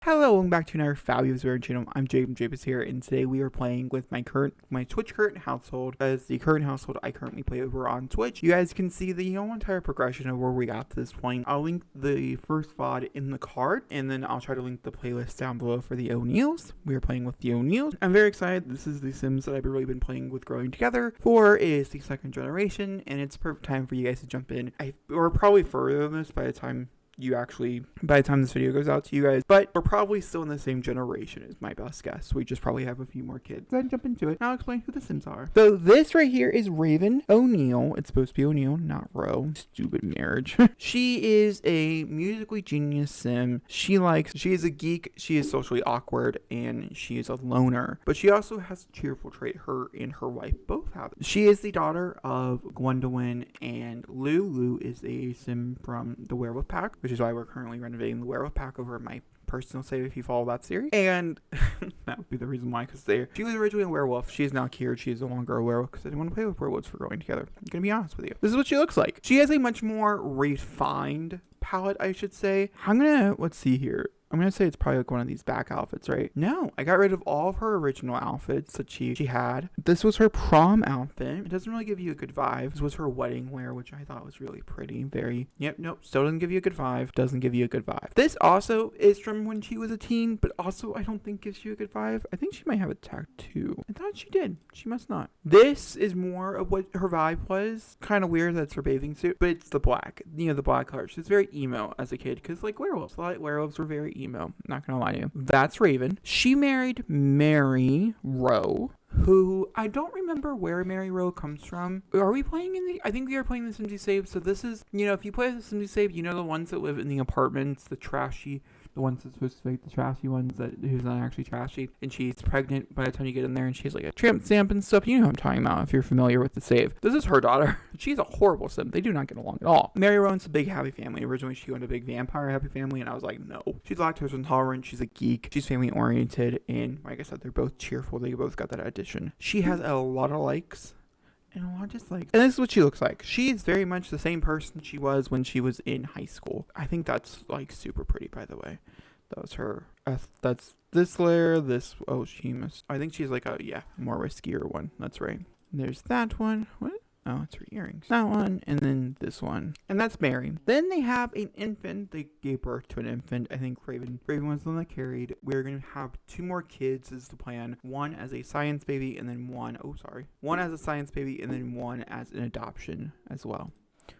Hello, welcome back to another fabulous video channel. I'm JacobisHere, and today we are playing with my Twitch current household. As the current household I currently play over on Twitch. You guys can see the entire progression of where we got to this point. I'll link the first VOD in the card, and then I'll try to link the playlist down below for the O'Neills. We are playing with the O'Neills. I'm very excited. This is the Sims that I've really been playing with growing together. 4 is the second generation, and it's perfect time for you guys to jump in. We're probably further than this by the time this video goes out to you guys, but we're probably still in the same generation is my best guess. We just probably have a few more kids. Then jump into it. Now I'll explain who the Sims are. So this right here is Raven O'Neil. It's supposed to be O'Neil, not Roe. Stupid marriage. She is a musically genius Sim. She is a geek, she is socially awkward, and she is a loner. But she also has a cheerful trait. Her and her wife both have it. She is the daughter of Gwendolyn and Lou. Lou is a Sim from the Werewolf Pack, which is why we're currently renovating the Werewolf Pack over my personal save if you follow that series. And that would be the reason why, because she was originally a werewolf. She is now cured. She is no longer a werewolf because I didn't want to play with werewolves for growing together. I'm gonna be honest with you. This is what she looks like. She has a much more refined palette, I should say. Let's see here. I'm going to say it's probably like one of these back outfits, right? No, I got rid of all of her original outfits that she had. This was her prom outfit. It doesn't really give you a good vibe. This was her wedding wear, which I thought was really pretty. Nope, still doesn't give you a good vibe. Doesn't give you a good vibe. This also is from when she was a teen, but also I don't think gives you a good vibe. I think she might have a tattoo. I thought she did. She must not. This is more of what her vibe was. Kind of weird that's her bathing suit, but it's the black. The black color. She's very emo as a kid because like werewolves. A lot of werewolves were very emo, not gonna lie to you. That's Raven. She married Mary Rowe, who I don't remember where Mary Rowe comes from. Are we playing I think we are playing the Sims Save. So this is, if you play the Sims Save, the ones that live in the apartments, the ones that's supposed to be the trashy ones who's not actually trashy, and she's pregnant by the time you get in there, and she's like a tramp stamp and stuff. You know what I'm talking about if you're familiar with the save. This is her daughter. She's a horrible Sim. They do not get along at all. Mary Rowan's a big happy family. Originally she went to a big vampire happy family, and I was like, no. She's lactose intolerant. She's a geek. She's family oriented, and like I said, they're both cheerful. They both got that addition. She has a lot of likes and a lot of dislikes. And this is what she looks like. She's very much the same person she was when she was in high school. I think that's like super pretty, by the way. That was her. That's this layer. I think she's like more riskier one. That's right. There's that one. What? Oh, it's her earrings. That one, and then this one. And that's Mary. Then they have an infant. They gave birth to an infant. I think Raven was the one that carried. We're going to have 2 more kids is the plan. One as a science baby, and then one as a science baby, and then one as an adoption as well.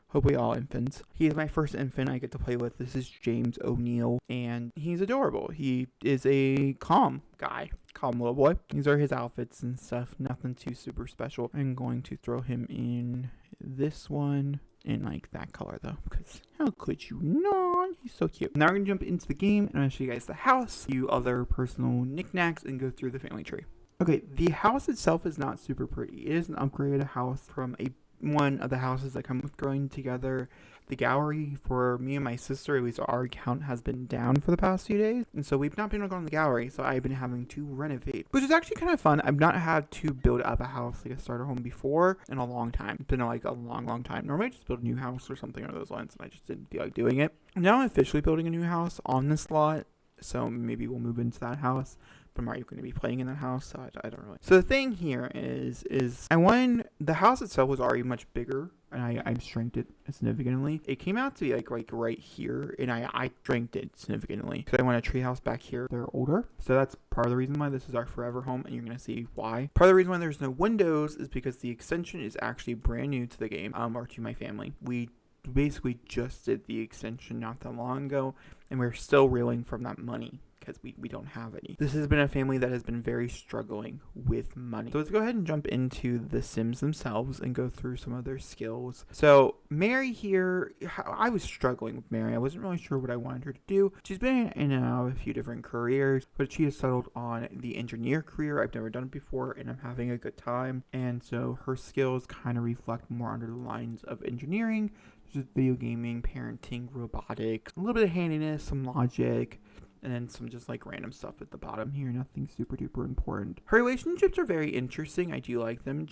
Hopefully all infants. He is my first infant I get to play with. This is James O'Neil, and he's adorable. He is a calm guy. Calm little boy. These are his outfits and stuff. Nothing too super special. I'm going to throw him in this one. In like that color though, because how could you not? He's so cute. Now we're going to jump into the game, and I'm going to show you guys the house, a few other personal knickknacks, and go through the family tree. Okay, the house itself is not super pretty. It is an upgraded house from one of the houses that come with growing together. The gallery for me and my sister, at least our account, has been down for the past few days, and so we've not been able to go in the gallery, so I've been having to renovate, which is actually kind of fun. I've not had to build up a house like a starter home before in a long time. It's been like a long time. Normally I just build a new house or something along those lines, and I just didn't feel like doing it. Now I'm officially building a new house on this lot, so maybe we'll move into that house. But are you going to be playing in that house? So I don't really. So the thing here is the house itself was already much bigger, and I shrinked it significantly. It came out to be like right here, and I shrinked it significantly because I want a tree house back here. They're older, so that's part of the reason why this is our forever home, and you're going to see why. Part of the reason why there's no windows is because the extension is actually brand new to the game, or to my family. We basically just did the extension not that long ago, and we're still reeling from that money, because we don't have any. This has been a family that has been very struggling with money. So let's go ahead and jump into the Sims themselves and go through some of their skills. So Mary here, I was struggling with Mary. I wasn't really sure what I wanted her to do. She's been in and out of a few different careers, but she has settled on the engineer career. I've never done it before, and I'm having a good time. And so her skills kind of reflect more under the lines of engineering, just video gaming, parenting, robotics, a little bit of handiness, some logic, and then some just like random stuff at the bottom here. Nothing super duper important. Her relationships are very interesting. I do like them.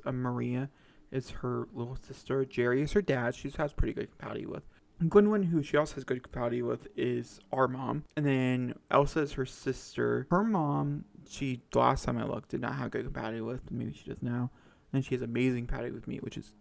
Maria is her little sister. Jerry is her dad. She has pretty good compatibility with. Gwendolyn, who she also has good compatibility with, is our mom. And then Elsa is her sister. Her mom, the last time I looked, did not have good compatibility with. Maybe she does now. And she has amazing compatibility with me, which is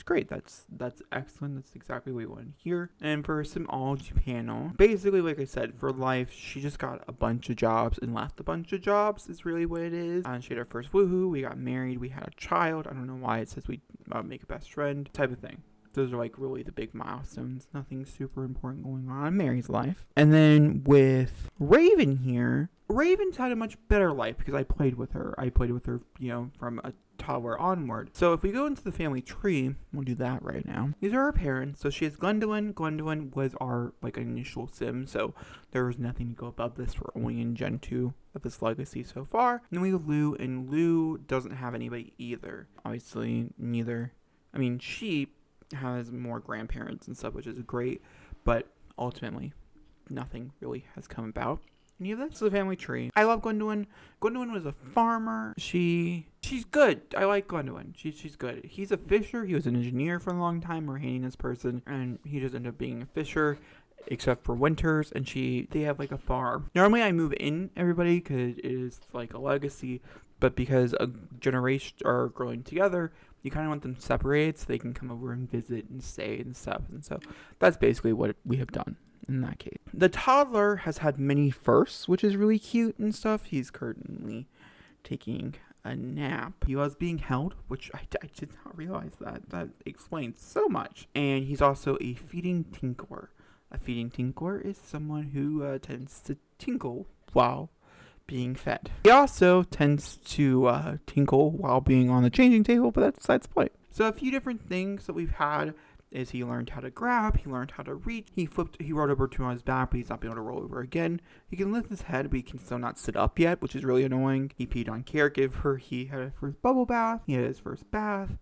great. That's excellent. That's exactly what we want to hear. And for symbology panel, basically, like I said, for life, she just got a bunch of jobs and left a bunch of jobs is really what it is. And she had her first woohoo. We got married. We had a child. I don't know why it says we make a best friend type of thing. Those are like really the big milestones. Nothing super important going on in Mary's life. And then with Raven here, Raven's had a much better life because I played with her. From a toddler onward. So if we go into the family tree, we'll do that right now. These are her parents. So she has Gwendolyn. Gwendolyn was our initial sim. So there was nothing to go above this. We're only in Gen 2 of this legacy so far. And then we have Lou, and Lou doesn't have anybody either. Obviously, neither. I mean, she has more grandparents and stuff, which is great, but ultimately nothing really has come about. And yeah, that's the family tree. I love Gwendolyn. Gwendolyn was a farmer. She's good. I like Gwendolyn. She's good. He's a fisher. He was an engineer for a long time, or handiness person, and he just ended up being a fisher, except for winters. And they have like a farm. Normally I move in everybody because it is like a legacy, but because a generation are growing together, you kind of want them separated so they can come over and visit and stay and stuff. And so that's basically what we have done in that case. The toddler has had many firsts, which is really cute and stuff. He's currently taking a nap. He was being held, which I did not realize that. That explains so much. And he's also a feeding tinkler. A feeding tinkler is someone who tends to tinkle while being fed. He also tends to tinkle while being on the changing table, but that's besides the point. So a few different things that we've had is he learned how to grab, he learned how to reach, he rolled over to on his back, but he's not being able to roll over again. He can lift his head, but he can still not sit up yet, which is really annoying. He peed on caregiver, he had his first bubble bath, he had his first bath,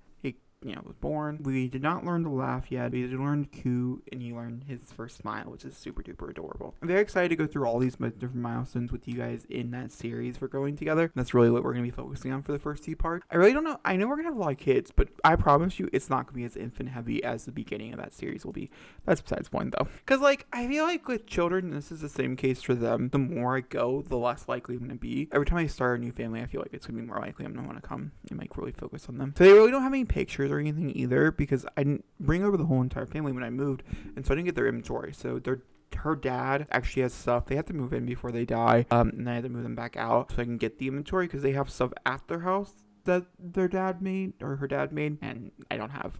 was born. We did not learn to laugh yet. We did learn to coo, and he learned his first smile, which is super duper adorable. I'm very excited to go through all these different milestones with you guys in that series we're going together. That's really what we're going to be focusing on for the first 2 parts. I really don't know. I know we're going to have a lot of kids, but I promise you it's not going to be as infant heavy as the beginning of that series will be. That's besides the point though. Because I feel like with children, this is the same case for them. The more I go, the less likely I'm going to be. Every time I start a new family, I feel like it's going to be more likely I'm going to want to come and really focus on them. So they really don't have any pictures or anything either, because I didn't bring over the whole entire family when I moved, and so I didn't get their inventory. So her dad actually has stuff. They have to move in before they die, and I had to move them back out so I can get the inventory, because they have stuff at their house that their dad made or her dad made, and I don't have.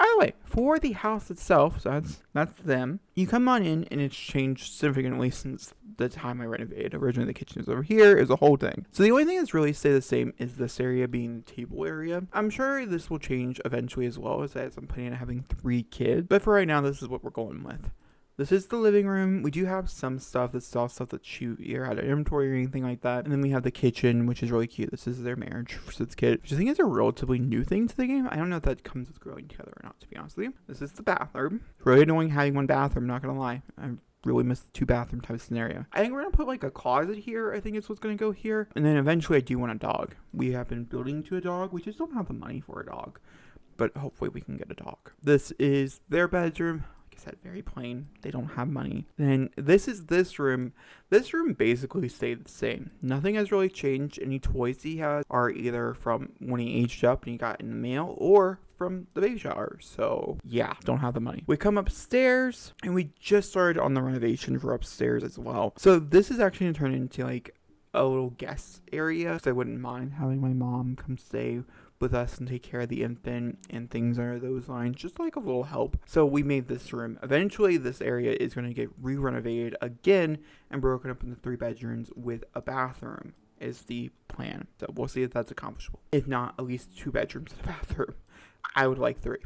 Either way, for the house itself, so that's them. You come on in, and it's changed significantly since the time I renovated. Originally, the kitchen is over here, is a whole thing. So the only thing that's really stayed the same is this area being the table area. I'm sure this will change eventually as well, as I'm planning on having 3 kids. But for right now, this is what we're going with. This is the living room. We do have some stuff. This is all stuff that you either had an inventory or anything like that. And then we have the kitchen, which is really cute. This is their marriage for its kid, which I think is a relatively new thing to the game. I don't know if that comes with growing together or not, to be honest with you. This is the bathroom. It's really annoying having 1 bathroom, not gonna lie. I really miss the 2 bathroom type of scenario. I think we're gonna put a closet here. I think it's what's gonna go here. And then eventually I do want a dog. We have been building to a dog. We just don't have the money for a dog, but hopefully we can get a dog. This is their bedroom. Said very plain. They don't have money. Then this is this room. This room basically stayed the same. Nothing has really changed. Any toys he has are either from when he aged up and he got in the mail, or from the baby shower. So yeah, don't have the money. We come upstairs, and we just started on the renovation for upstairs as well. So this is actually gonna turn into a little guest area. So I wouldn't mind having my mom come stay with us and take care of the infant and things under those lines, just a little help. So we made this room. Eventually this area is going to get re-renovated again and broken up into 3 bedrooms with a bathroom is the plan. So we'll see if that's accomplishable. If not, at least 2 bedrooms and a bathroom. I would like 3.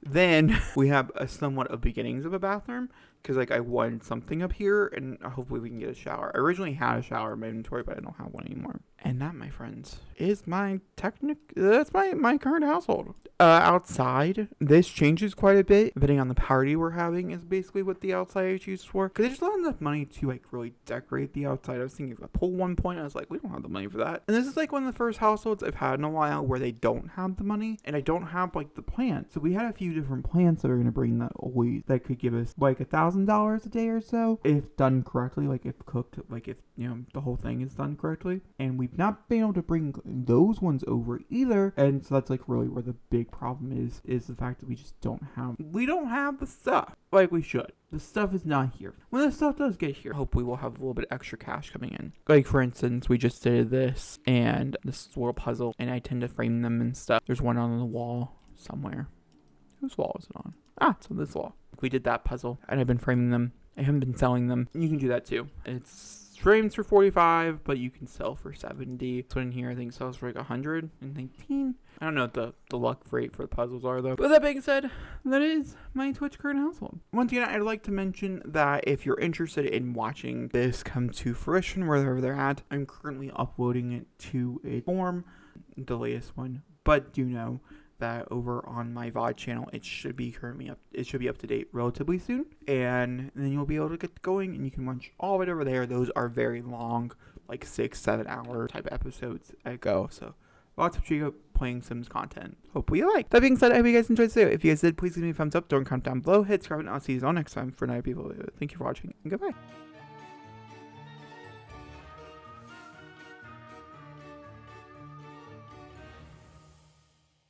Then we have a somewhat of beginnings of a bathroom. because like I wanted something up here, and hopefully we can get a shower. I originally had a shower in my inventory, but I don't have one anymore. And that, my friends, is that's my current household. Outside, this changes quite a bit depending on the party we're having, is basically what the outside is used for. Because there's not enough money to like really decorate the outside. I was thinking of a pool one point. I was like, we don't have the money for that. And this is like one of the first households I've had in a while where they don't have the money and I don't have like the plants. So we had a few different plants that are gonna bring that could give us like $1,000 a day or so if done correctly, like if cooked, like if the whole thing is done correctly. And we've not been able to bring those ones over either. And so that's like really where the big problem is the fact that we don't have the stuff like we should. The stuff is not here. When the stuff does get here, hopefully we'll have a little bit of extra cash coming in. Like for instance, we just did this and this little puzzle, and I tend to frame them and stuff. There's one on the wall somewhere. Whose wall is it on? It's on this wall. We did that puzzle and I've been framing them. I haven't been selling them. You can do that too. It's frames for 45, but you can sell for 70. This one in here I think sells for like 119. I don't know what the luck rate for the puzzles are though. But that being said, that is my Twitch current household. Once again, I'd like to mention that if you're interested in watching this come to fruition wherever they're at, I'm currently uploading it to a form, the latest one. But do know that over on my VOD channel, it should be up to date relatively soon, and then you'll be able to get going and you can watch all of it over there. Those are very long, like 6-7 hour type episodes I go, so lots of Jacob playing Sims content. Hopefully you like. That being said, I hope you guys enjoyed this video. If you guys did, please give me a thumbs up, don't comment down below, hit subscribe, and I'll see you all next time for another people. Thank you for watching and goodbye.